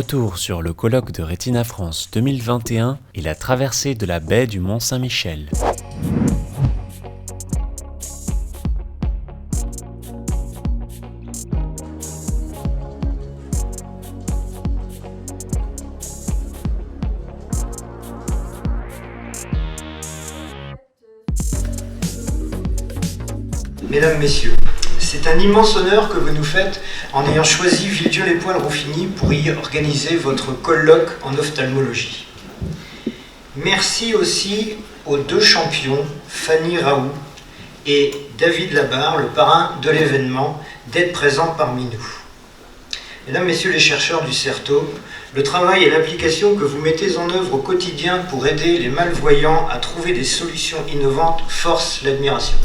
Retour sur le colloque de Retina France 2021 et la traversée de la baie du Mont-Saint-Michel. Mesdames, Messieurs, c'est un immense honneur que vous nous faites en ayant choisi Villedieu-les-Poils-Rouffigny pour y organiser votre colloque en ophtalmologie. Merci aussi aux deux champions, Fanny Raoult et David Labarre, le parrain de l'événement, d'être présents parmi nous. Mesdames, Messieurs les chercheurs du CERTO, le travail et l'application que vous mettez en œuvre au quotidien pour aider les malvoyants à trouver des solutions innovantes force l'admiration.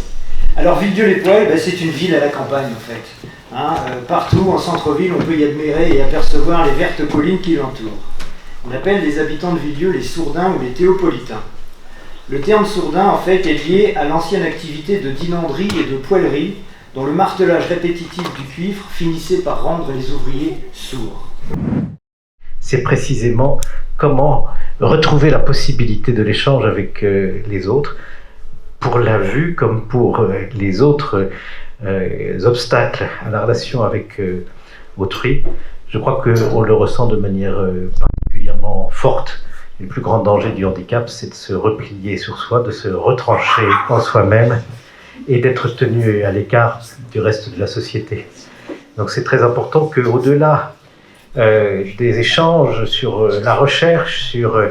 Alors Villedieu-les-Poils, c'est une ville à la campagne en fait. Partout en centre-ville, on peut y admirer et apercevoir les vertes collines qui l'entourent. On appelle les habitants de Villedieu les Sourdins ou les Théopolitains. Le terme sourdin en fait est lié à l'ancienne activité de dinanderie et de poêlerie dont le martelage répétitif du cuivre finissait par rendre les ouvriers sourds. C'est précisément comment retrouver la possibilité de l'échange avec les autres, pour la vue comme pour les autres obstacles à la relation avec autrui. Je crois qu'on le ressent de manière particulièrement forte. Le plus grand danger du handicap, c'est de se replier sur soi, de se retrancher en soi-même et d'être tenu à l'écart du reste de la société. Donc c'est très important qu'au-delà des échanges sur la recherche, sur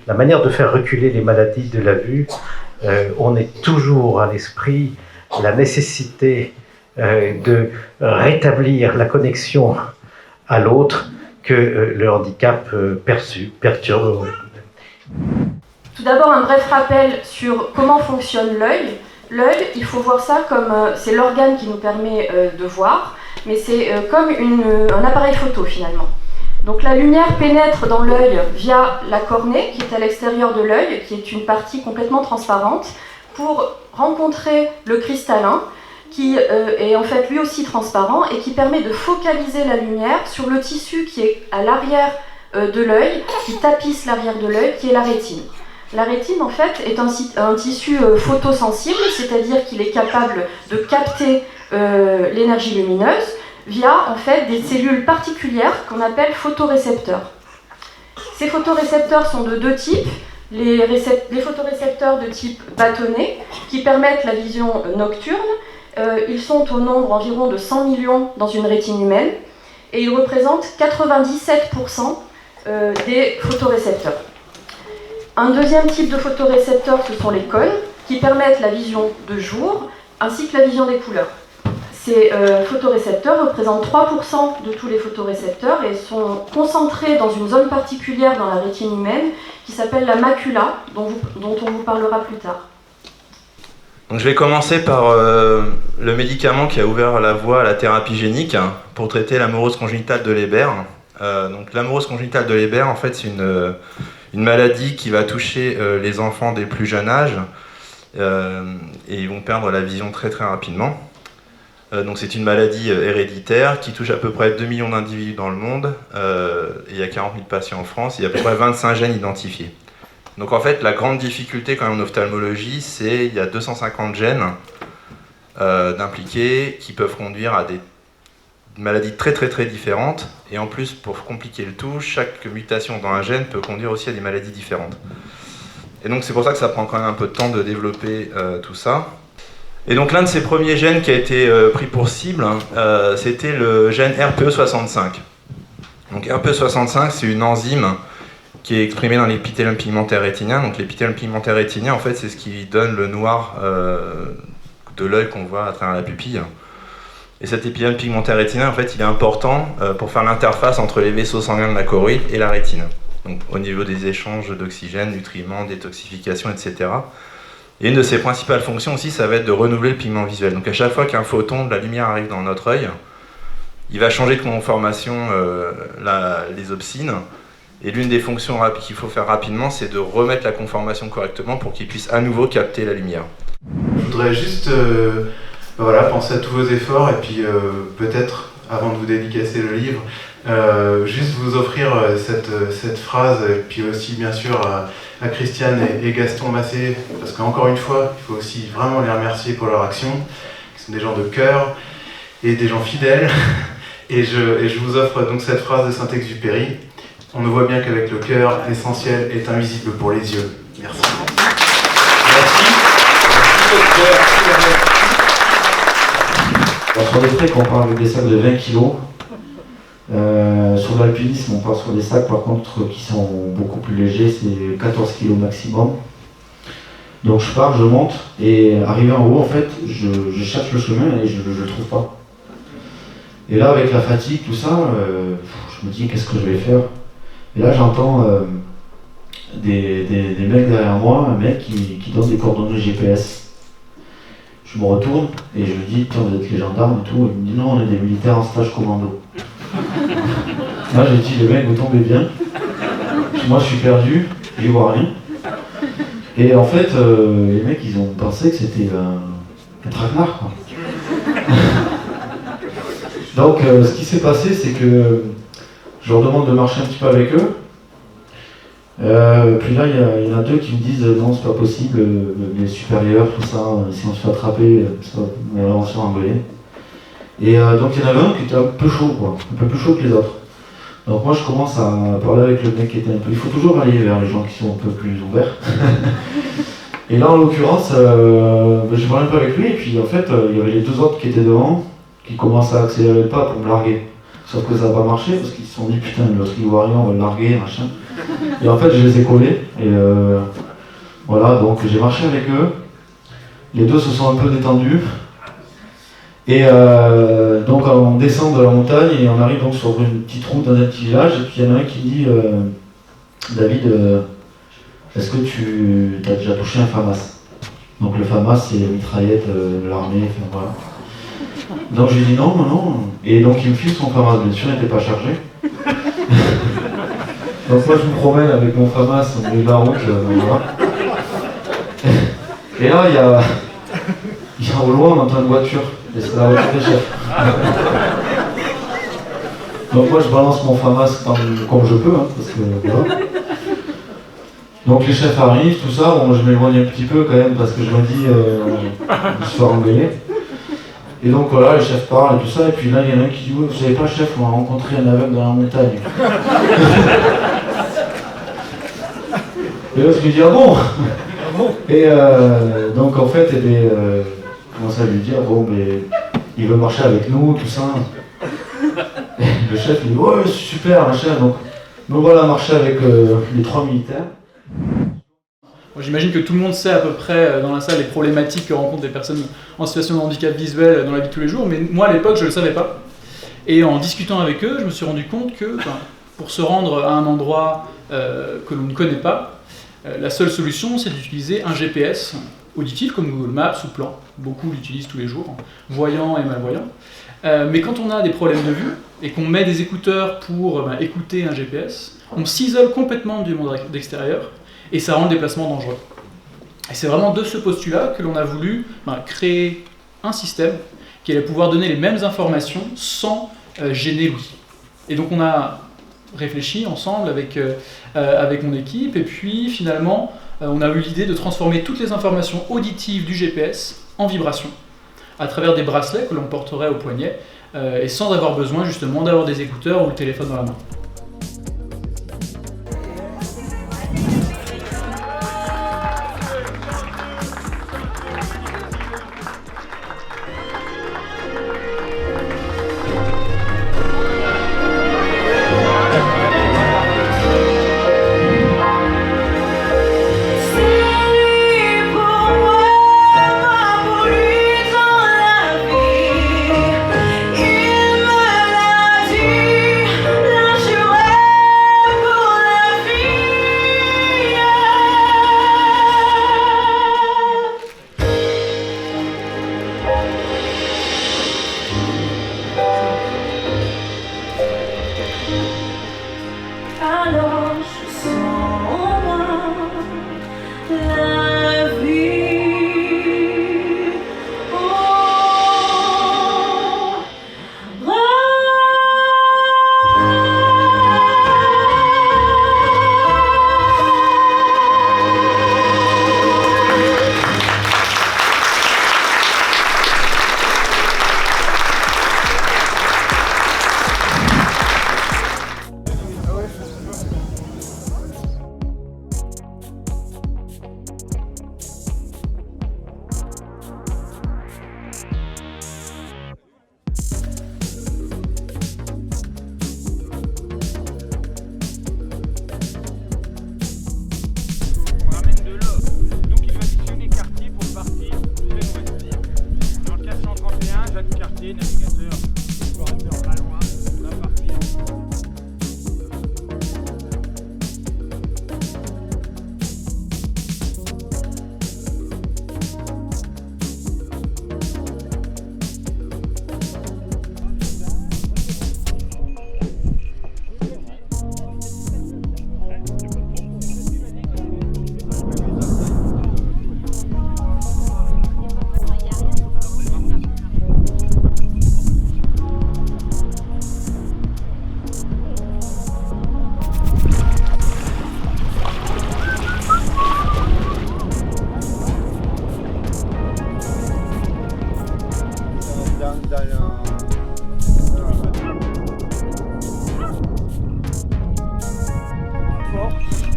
la manière de faire reculer les maladies de la vue, on ait toujours à l'esprit la nécessité de rétablir la connexion à l'autre que le handicap perturbe. Tout d'abord, un bref rappel sur comment fonctionne l'œil. L'œil, il faut voir ça comme c'est l'organe qui nous permet de voir, mais c'est comme un appareil photo finalement. Donc la lumière pénètre dans l'œil via la cornée qui est à l'extérieur de l'œil, qui est une partie complètement transparente, pour rencontrer le cristallin qui est en fait lui aussi transparent et qui permet de focaliser la lumière sur le tissu qui est à l'arrière de l'œil, qui tapisse l'arrière de l'œil, qui est la rétine. La rétine en fait est un tissu photosensible, c'est-à-dire qu'il est capable de capter l'énergie lumineuse via en fait des cellules particulières qu'on appelle photorécepteurs. Ces photorécepteurs sont de deux types, les photorécepteurs de type bâtonnet qui permettent la vision nocturne. Ils sont au nombre environ de 100 millions dans une rétine humaine et ils représentent 97% des photorécepteurs. Un deuxième type de photorécepteurs, ce sont les cônes qui permettent la vision de jour ainsi que la vision des couleurs. Ces photorécepteurs représentent 3% de tous les photorécepteurs et sont concentrés dans une zone particulière dans la rétine humaine qui s'appelle la macula, dont on vous parlera plus tard. Donc je vais commencer par le médicament qui a ouvert la voie à la thérapie génique pour traiter l'amorose congénitale de Leber. Donc l'amorose congénitale de Leber, en fait, c'est une maladie qui va toucher les enfants des plus jeunes âges et ils vont perdre la vision très très rapidement. Donc c'est une maladie héréditaire qui touche à peu près 2 millions d'individus dans le monde. Et il y a 40 000 patients en France, il y a à peu près 25 gènes identifiés. Donc en fait, la grande difficulté quand même en ophtalmologie, c'est qu'il y a 250 gènes d'impliqués qui peuvent conduire à des maladies très très très différentes. Et en plus, pour compliquer le tout, chaque mutation dans un gène peut conduire aussi à des maladies différentes. Et donc c'est pour ça que ça prend quand même un peu de temps de développer tout ça. Et donc l'un de ces premiers gènes qui a été pris pour cible, c'était le gène RPE65. Donc RPE65, c'est une enzyme qui est exprimée dans l'épithélium pigmentaire rétinien. Donc l'épithélium pigmentaire rétinien, en fait, c'est ce qui donne le noir de l'œil qu'on voit à travers la pupille. Et cet épithélium pigmentaire rétinien, en fait, il est important pour faire l'interface entre les vaisseaux sanguins de la choroïde et la rétine. Donc au niveau des échanges d'oxygène, nutriments, détoxification, etc. Et une de ses principales fonctions aussi, ça va être de renouveler le pigment visuel. Donc à chaque fois qu'un photon de la lumière arrive dans notre œil, il va changer de conformation les opsines. Et l'une des fonctions qu'il faut faire rapidement, c'est de remettre la conformation correctement pour qu'il puisse à nouveau capter la lumière. Je voudrais juste penser à tous vos efforts et puis peut-être, avant de vous dédicacer le livre, juste vous offrir cette phrase, et puis aussi bien sûr à Christiane et Gaston Massé, parce qu'encore une fois, il faut aussi vraiment les remercier pour leur action, qui sont des gens de cœur et des gens fidèles. Et je vous offre donc cette phrase de Saint-Exupéry: on ne voit bien qu'avec le cœur, l'essentiel est invisible pour les yeux. Merci. Alors, sur les treks, on part avec des sacs de 20 kg. Sur l'alpinisme, on part sur des sacs par contre qui sont beaucoup plus légers, c'est 14 kg maximum. Donc je pars, je monte, et arrivé en haut, en fait, je cherche le chemin et je le trouve pas. Et là, avec la fatigue, tout ça, je me dis qu'est-ce que je vais faire. Et là, j'entends des mecs derrière moi, un mec qui donne des coordonnées GPS. Je me retourne et je lui dis, tiens, vous êtes les gendarmes et tout. Il me dit, non, on est des militaires en stage commando. Là, j'ai dit, les mecs, vous tombez bien. Moi, je suis perdu, j'y vois rien. Et en fait, les mecs, ils ont pensé que c'était un traquenard, quoi. Donc, ce qui s'est passé, c'est que je leur demande de marcher un petit peu avec eux. Puis là, il y en a deux qui me disent non, c'est pas possible, les supérieurs, tout ça, si on se fait attraper, on va se faire engueuler. Et donc, il y en avait un qui était un peu chaud, quoi, un peu plus chaud que les autres. Donc, moi, je commence à parler avec le mec qui était un peu. Il faut toujours aller vers les gens qui sont un peu plus ouverts. Et là, en l'occurrence, je parlais un peu avec lui, et puis en fait, il y avait les deux autres qui étaient devant, qui commencent à accélérer le pas pour me larguer. Sauf que ça n'a pas marché parce qu'ils se sont dit putain, l'autre ivoirien, on va le larguer, machin. Et en fait, je les ai collés. Et voilà, donc j'ai marché avec eux. Les deux se sont un peu détendus. Et donc on descend de la montagne et on arrive donc sur une petite route dans un petit village. Et puis il y en a un qui dit David, est-ce que tu as déjà touché un FAMAS? Donc le FAMAS, c'est les mitraillettes de l'armée, enfin voilà. Donc j'ai dit non. Et donc il me file son FAMAS, bien sûr il n'était pas chargé. Donc moi je me promène avec mon FAMAS au milieu de la route, voilà. Et là il y a au loin on entend une voiture, et c'est la voiture des chefs. Donc moi je balance mon FAMAS comme je peux, hein, parce que voilà. Donc les chefs arrivent, tout ça, bon je m'éloigne un petit peu quand même parce que je me dis je suis embêté. Et donc voilà, les chefs parlent et tout ça, et puis là il y en a un qui dit ouais, vous savez pas chef, on a rencontré un aveugle dans la montagne. Et l'autre lui dit ah bon. Et donc en fait, je commence à lui dire bon mais il veut marcher avec nous, tout ça. Et le chef il dit ouais super machin, donc nous voilà marcher avec les trois militaires. J'imagine que tout le monde sait à peu près dans la salle les problématiques que rencontrent des personnes en situation de handicap visuel dans la vie de tous les jours, mais moi à l'époque je ne le savais pas. Et en discutant avec eux, je me suis rendu compte que pour se rendre à un endroit que l'on ne connaît pas, la seule solution c'est d'utiliser un GPS auditif comme Google Maps ou Plan. Beaucoup l'utilisent tous les jours, voyants et malvoyants. Mais quand on a des problèmes de vue et qu'on met des écouteurs pour écouter un GPS, on s'isole complètement du monde extérieur. Et ça rend le déplacement dangereux. Et c'est vraiment de ce postulat que l'on a voulu créer un système qui allait pouvoir donner les mêmes informations sans gêner l'outil. Et donc on a réfléchi ensemble avec mon équipe, et puis finalement on a eu l'idée de transformer toutes les informations auditives du GPS en vibrations, à travers des bracelets que l'on porterait au poignet, et sans avoir besoin justement d'avoir des écouteurs ou le téléphone dans la main. Je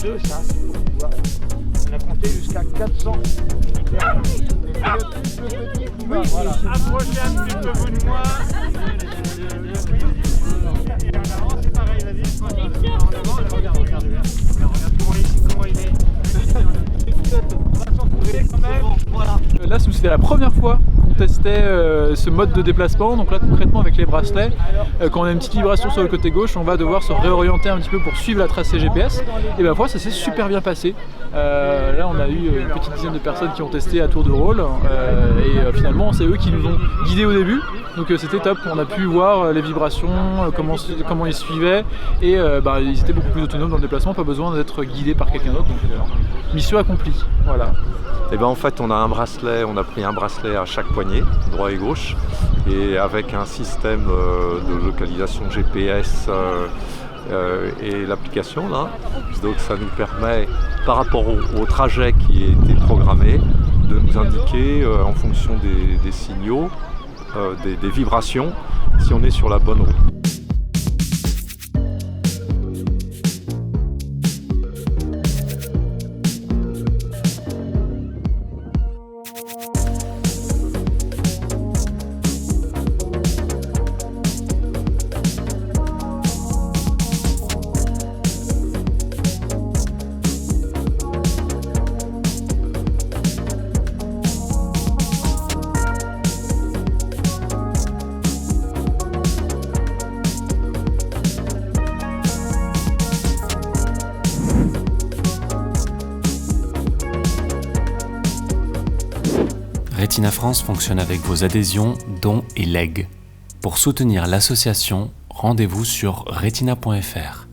2 sas pour pouvoir. On a compté jusqu'à 400. Oui, voilà. Approchez un petit peu vous de moi. Et en avant, c'est pareil, vas-y. En avant, regarde comment il est. On va s'en trouver quand même. Voilà. Là, c'était la première fois qu'on testait ce mode de déplacement. Donc là, concrètement, avec les bracelets, quand on a une petite vibration sur le côté gauche, on va devoir se réorienter un petit peu pour suivre la tracée GPS. Et bien, ça s'est super bien passé. Là, on a eu une petite dizaine de personnes qui ont testé à tour de rôle. Et finalement, c'est eux qui nous ont guidés au début. Donc c'était top. On a pu voir les vibrations, comment ils suivaient. Et ils étaient beaucoup plus autonomes dans le déplacement. Pas besoin d'être guidés par quelqu'un d'autre. Donc mission accomplie. Voilà. Et en fait, on a pris un bracelet à chaque poignet, droit et gauche, et avec un système de localisation GPS et l'application là. Donc ça nous permet, par rapport au trajet qui était programmé, de nous indiquer en fonction des signaux, des vibrations, si on est sur la bonne route. Retina France fonctionne avec vos adhésions, dons et legs. Pour soutenir l'association, rendez-vous sur retina.fr.